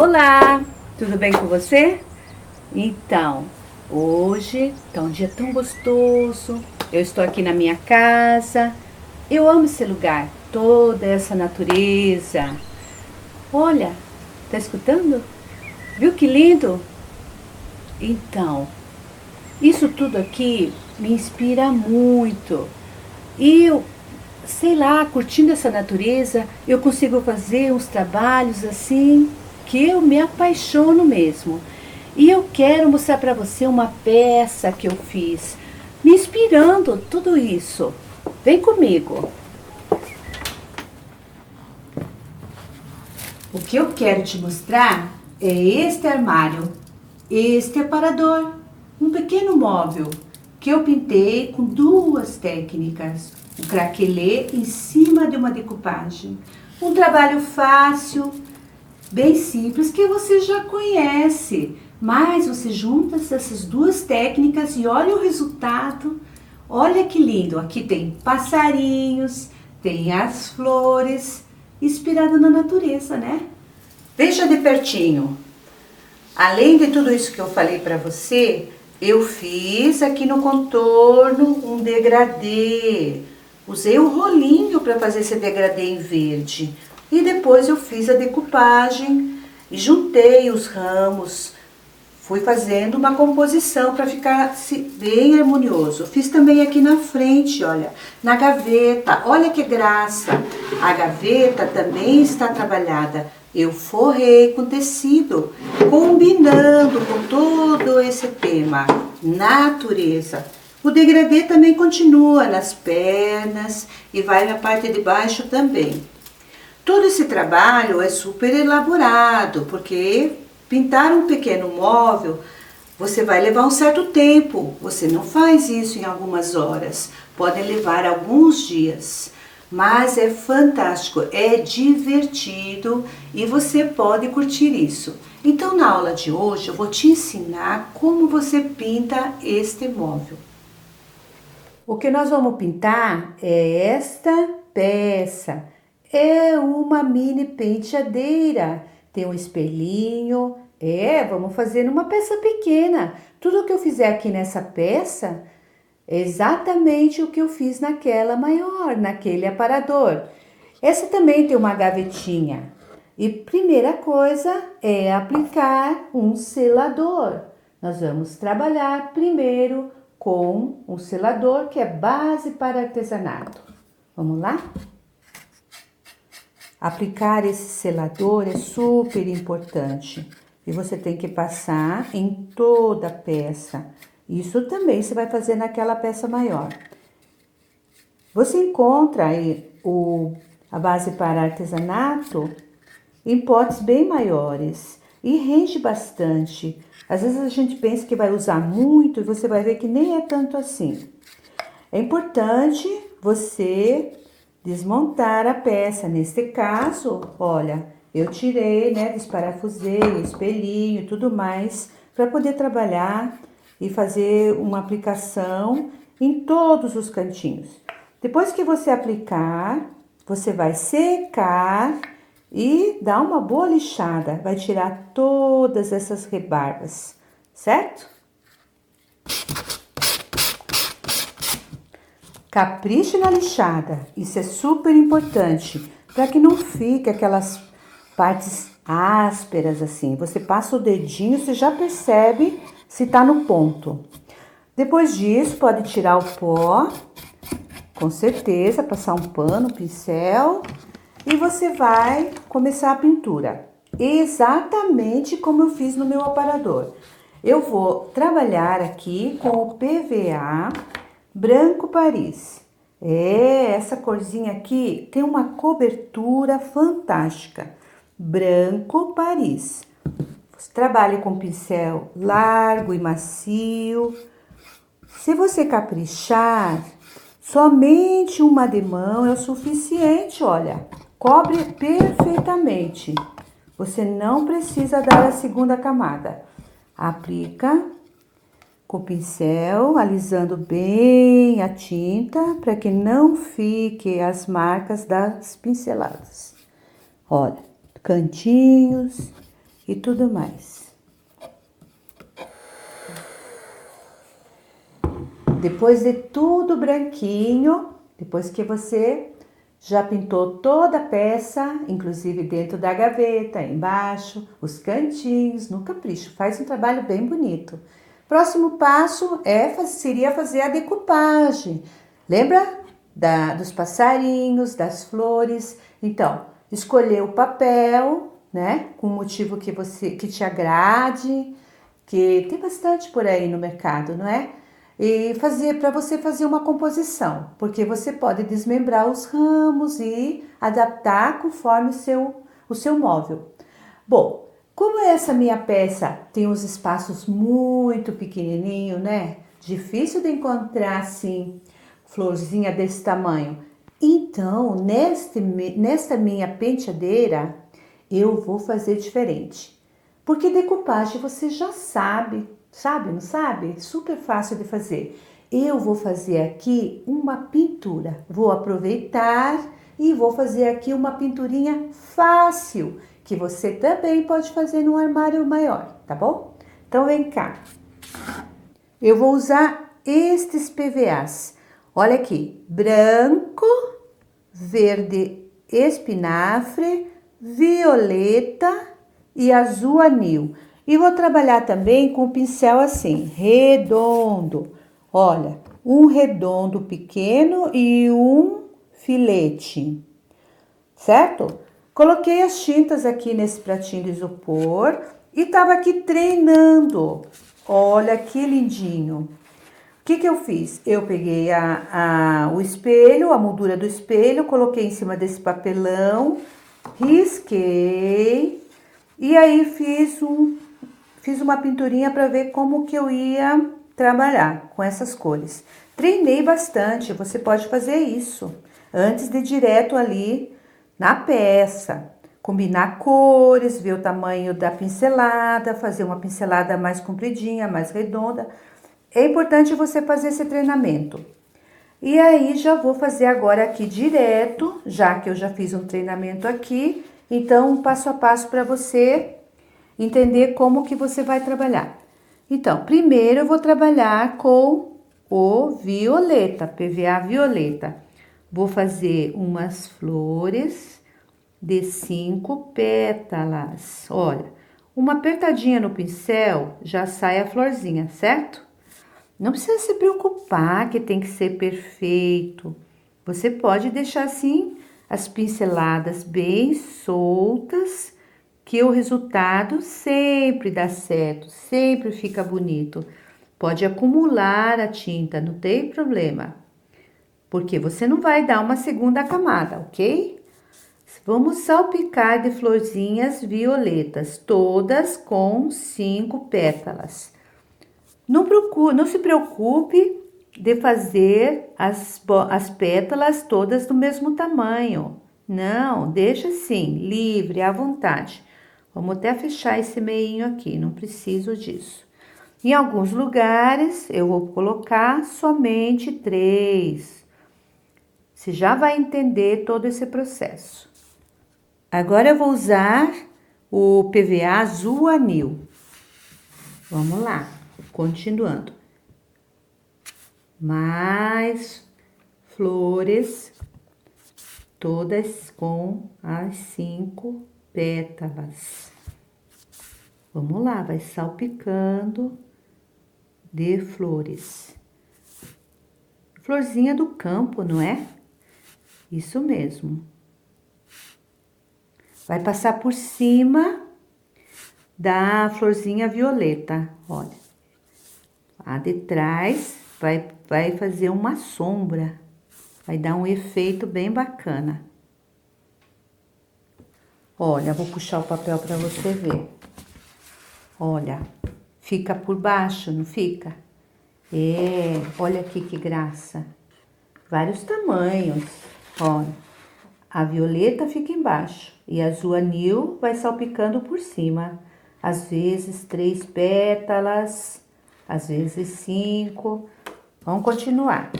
Olá, tudo bem com você? Então, hoje tá um dia tão gostoso. Eu estou aqui na minha casa. Eu amo esse lugar, toda essa natureza. Olha, tá escutando? Viu que lindo? Então, isso tudo aqui me inspira muito. E eu, sei lá, curtindo essa natureza, eu consigo fazer uns trabalhos assim que eu me apaixono mesmo. E eu quero mostrar para você uma peça que eu fiz, me inspirando tudo isso. Vem comigo. O que eu quero te mostrar é este armário, este aparador, um pequeno móvel que eu pintei com duas técnicas, o craquelê em cima de uma decupagem. Um trabalho fácil, bem simples, que você já conhece, mas você junta essas duas técnicas e olha o resultado. Olha que lindo, aqui tem passarinhos, tem as flores, inspirado na natureza, né? Veja de pertinho. Além de tudo isso que eu falei para você, eu fiz aqui no contorno um degradê. Usei o rolinho para fazer esse degradê em verde. E depois eu fiz a decupagem e juntei os ramos. Fui fazendo uma composição para ficar bem harmonioso. Fiz também aqui na frente, olha, na gaveta. Olha que graça! A gaveta também está trabalhada. Eu forrei com tecido, combinando com todo esse tema, natureza. O degradê também continua nas pernas e vai na parte de baixo também. Todo esse trabalho é super elaborado, porque pintar um pequeno móvel, você vai levar um certo tempo. Você não faz isso em algumas horas, pode levar alguns dias. Mas é fantástico, é divertido e você pode curtir isso. Então, na aula de hoje, eu vou te ensinar como você pinta este móvel. O que nós vamos pintar é esta peça. É uma mini penteadeira. Tem um espelhinho. Vamos fazer numa peça pequena. Tudo que eu fizer aqui nessa peça é exatamente o que eu fiz naquela maior, naquele aparador. Essa também tem uma gavetinha. E primeira coisa é aplicar um selador. Nós vamos trabalhar primeiro com um selador que é base para artesanato. Vamos lá? Aplicar esse selador é super importante e você tem que passar em toda a peça. Isso também você vai fazer naquela peça maior. Você encontra aí a base para artesanato em potes bem maiores e rende bastante. Às vezes a gente pensa que vai usar muito e você vai ver que nem é tanto assim. É importante você desmontar a peça. Neste caso, olha, eu tirei, né, desparafusei o espelhinho e tudo mais para poder trabalhar e fazer uma aplicação em todos os cantinhos. Depois que você aplicar, você vai secar e dar uma boa lixada. Vai tirar todas essas rebarbas, certo? Capriche na lixada, isso é super importante, para que não fique aquelas partes ásperas assim. Você passa o dedinho, você já percebe se tá no ponto. Depois disso, pode tirar o pó, com certeza, passar um pano, um pincel, e você vai começar a pintura. Exatamente como eu fiz no meu aparador. Eu vou trabalhar aqui com o PVA Branco Paris. Essa corzinha aqui tem uma cobertura fantástica. Branco Paris. Você trabalha com pincel largo e macio. Se você caprichar, somente uma demão é o suficiente, olha. Cobre perfeitamente. Você não precisa dar a segunda camada. Aplica com o pincel, alisando bem a tinta, para que não fique as marcas das pinceladas. Olha, cantinhos e tudo mais. Depois de tudo branquinho, depois que você já pintou toda a peça, inclusive dentro da gaveta, embaixo, os cantinhos, no capricho, faz um trabalho bem bonito. Próximo passo seria fazer a decupagem. Lembra dos passarinhos, das flores? Então, escolher o papel, né? Com o motivo que te agrade, que tem bastante por aí no mercado, não é? E para você fazer uma composição, porque você pode desmembrar os ramos e adaptar conforme o seu móvel. Bom, como essa minha peça tem os espaços muito pequenininho, né? Difícil de encontrar assim florzinha desse tamanho. Então, nesta minha penteadeira, eu vou fazer diferente. Porque decupagem você já sabe, não sabe? Super fácil de fazer. Eu vou fazer aqui uma pintura. Vou aproveitar e vou fazer aqui uma pinturinha fácil, que você também pode fazer num armário maior, tá bom? Então vem cá. Eu vou usar estes PVAs. Olha aqui, branco, verde espinafre, violeta e azul anil. E vou trabalhar também com o pincel assim, redondo. Olha, um redondo pequeno e um filete, certo? Coloquei as tintas aqui nesse pratinho de isopor e tava aqui treinando. Olha que lindinho. O que eu fiz? Eu peguei o espelho, a moldura do espelho, coloquei em cima desse papelão, risquei e aí fiz uma pinturinha para ver como que eu ia trabalhar com essas cores. Treinei bastante, você pode fazer isso antes de ir direto ali na peça. Combinar cores, ver o tamanho da pincelada, fazer uma pincelada mais compridinha, mais redonda. É importante você fazer esse treinamento. E aí já vou fazer agora aqui direto, já que eu já fiz um treinamento aqui. Então, um passo a passo para você entender como que você vai trabalhar. Então, primeiro eu vou trabalhar com o violeta, PVA violeta. Vou fazer umas flores de 5 pétalas. Olha, uma apertadinha no pincel já sai a florzinha, certo? Não precisa se preocupar que tem que ser perfeito. Você pode deixar assim as pinceladas bem soltas, que o resultado sempre dá certo, sempre fica bonito. Pode acumular a tinta, não tem problema, porque você não vai dar uma segunda camada, ok? Vamos salpicar de florzinhas violetas, todas com 5 pétalas. Não se preocupe de fazer as pétalas todas do mesmo tamanho. Não, deixa assim, livre, à vontade. Vamos até fechar esse meinho aqui, não preciso disso. Em alguns lugares eu vou colocar somente 3. Você já vai entender todo esse processo. Agora eu vou usar o PVA azul anil. Vamos lá, continuando. Mais flores, todas com as 5 pétalas. Vamos lá, vai salpicando de flores. Florzinha do campo, não é? Isso mesmo. Vai passar por cima da florzinha violeta, olha. A de trás vai fazer uma sombra, vai dar um efeito bem bacana. Olha, vou puxar o papel para você ver. Olha, fica por baixo, não fica? Olha aqui que graça. Vários tamanhos, olha. A violeta fica embaixo e a azul anil vai salpicando por cima. Às vezes 3 pétalas, às vezes 5. Vamos continuar.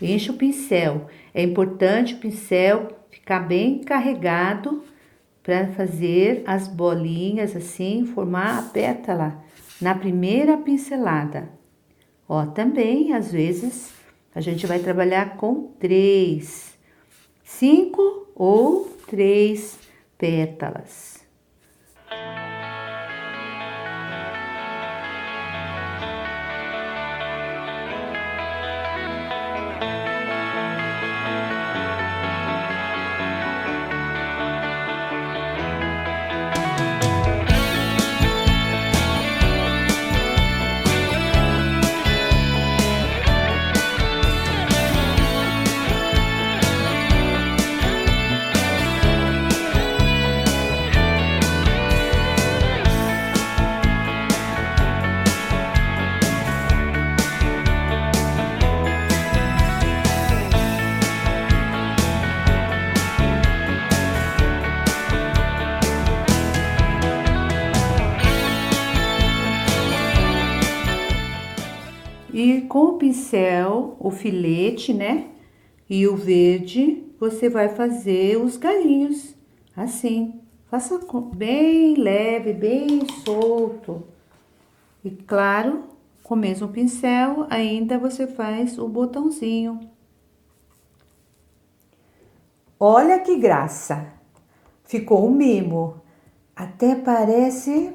Enche o pincel. É importante o pincel ficar bem carregado para fazer as bolinhas assim, formar a pétala na primeira pincelada. Ó, também, às vezes, a gente vai trabalhar com 3, 5 ou 3 pétalas. E com o pincel, o filete, né? E o verde, você vai fazer os galinhos, assim. Faça bem leve, bem solto. E claro, com o mesmo pincel, ainda você faz o botãozinho. Olha que graça! Ficou um mimo. Até parece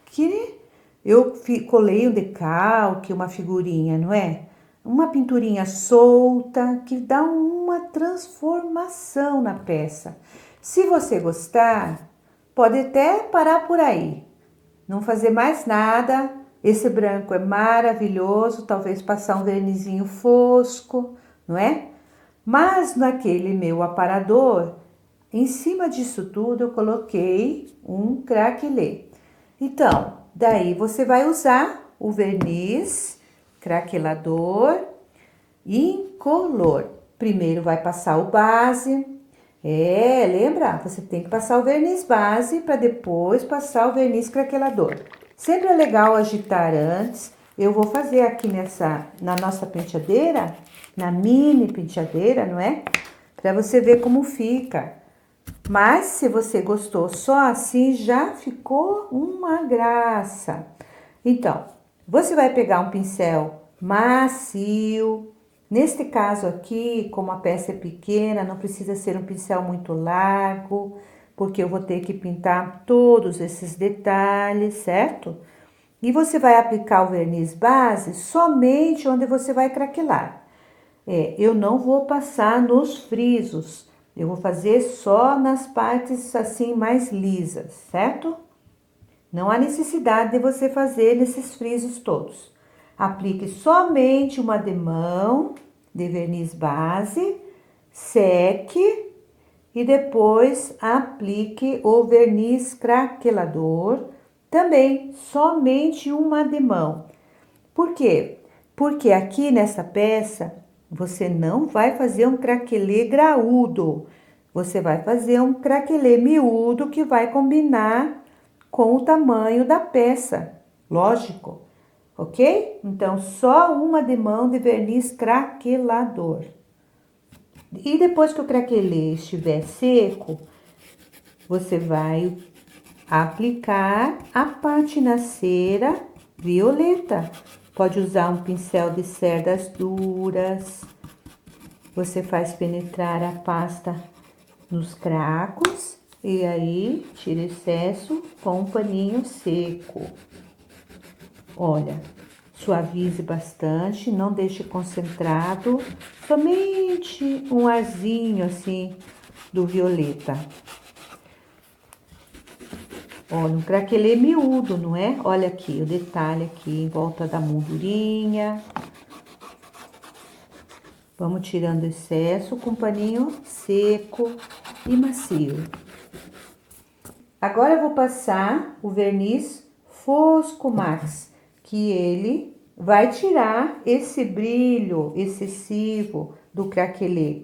que eu colei um decalque, uma figurinha, não é? Uma pinturinha solta que dá uma transformação na peça. Se você gostar, pode até parar por aí. Não fazer mais nada. Esse branco é maravilhoso, talvez passar um vernizinho fosco, não é? Mas naquele meu aparador, em cima disso tudo, eu coloquei um craquelê. Então, daí você vai usar o verniz craquelador incolor. Primeiro vai passar o base. Lembra? Você tem que passar o verniz base para depois passar o verniz craquelador. Sempre é legal agitar antes. Eu vou fazer aqui na nossa penteadeira, na mini penteadeira, não é? Para você ver como fica. Mas se você gostou só assim, já ficou uma graça. Então, você vai pegar um pincel macio. Neste caso aqui, como a peça é pequena, não precisa ser um pincel muito largo, porque eu vou ter que pintar todos esses detalhes, certo? E você vai aplicar o verniz base somente onde você vai craquelar. Eu não vou passar nos frisos. Eu vou fazer só nas partes assim mais lisas, certo? Não há necessidade de você fazer nesses frisos todos. Aplique somente uma demão de verniz base, seque e depois aplique o verniz craquelador, também somente uma demão. Por quê? Porque aqui nessa peça você não vai fazer um craquelê graúdo. Você vai fazer um craquelê miúdo que vai combinar com o tamanho da peça. Lógico, ok? Então, só uma demão de verniz craquelador. E depois que o craquelê estiver seco, você vai aplicar a patinaceira violeta. Pode usar um pincel de cerdas duras. Você faz penetrar a pasta nos cracos e aí tira excesso com um paninho seco. Olha, suavize bastante, não deixe concentrado, somente um arzinho assim do violeta. Olha, um craquelê miúdo, não é? Olha aqui, o detalhe aqui em volta da moldurinha. Vamos tirando o excesso com paninho seco e macio. Agora eu vou passar o verniz Fosco Max, que ele vai tirar esse brilho excessivo do craquelê.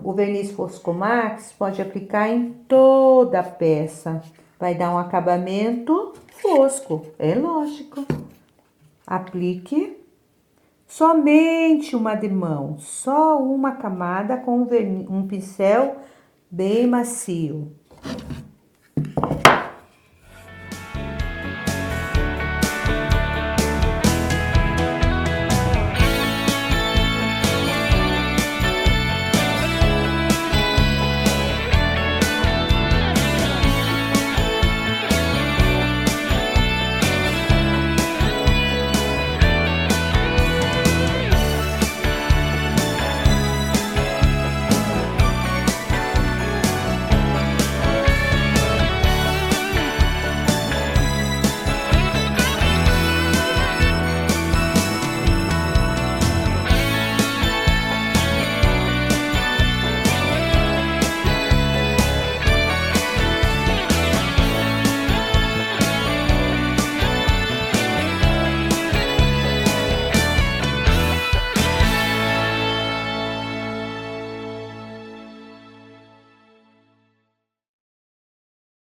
O verniz Fosco Max pode aplicar em toda a peça. Vai dar um acabamento fosco, é lógico. Aplique somente uma demão, só uma camada com um pincel bem macio.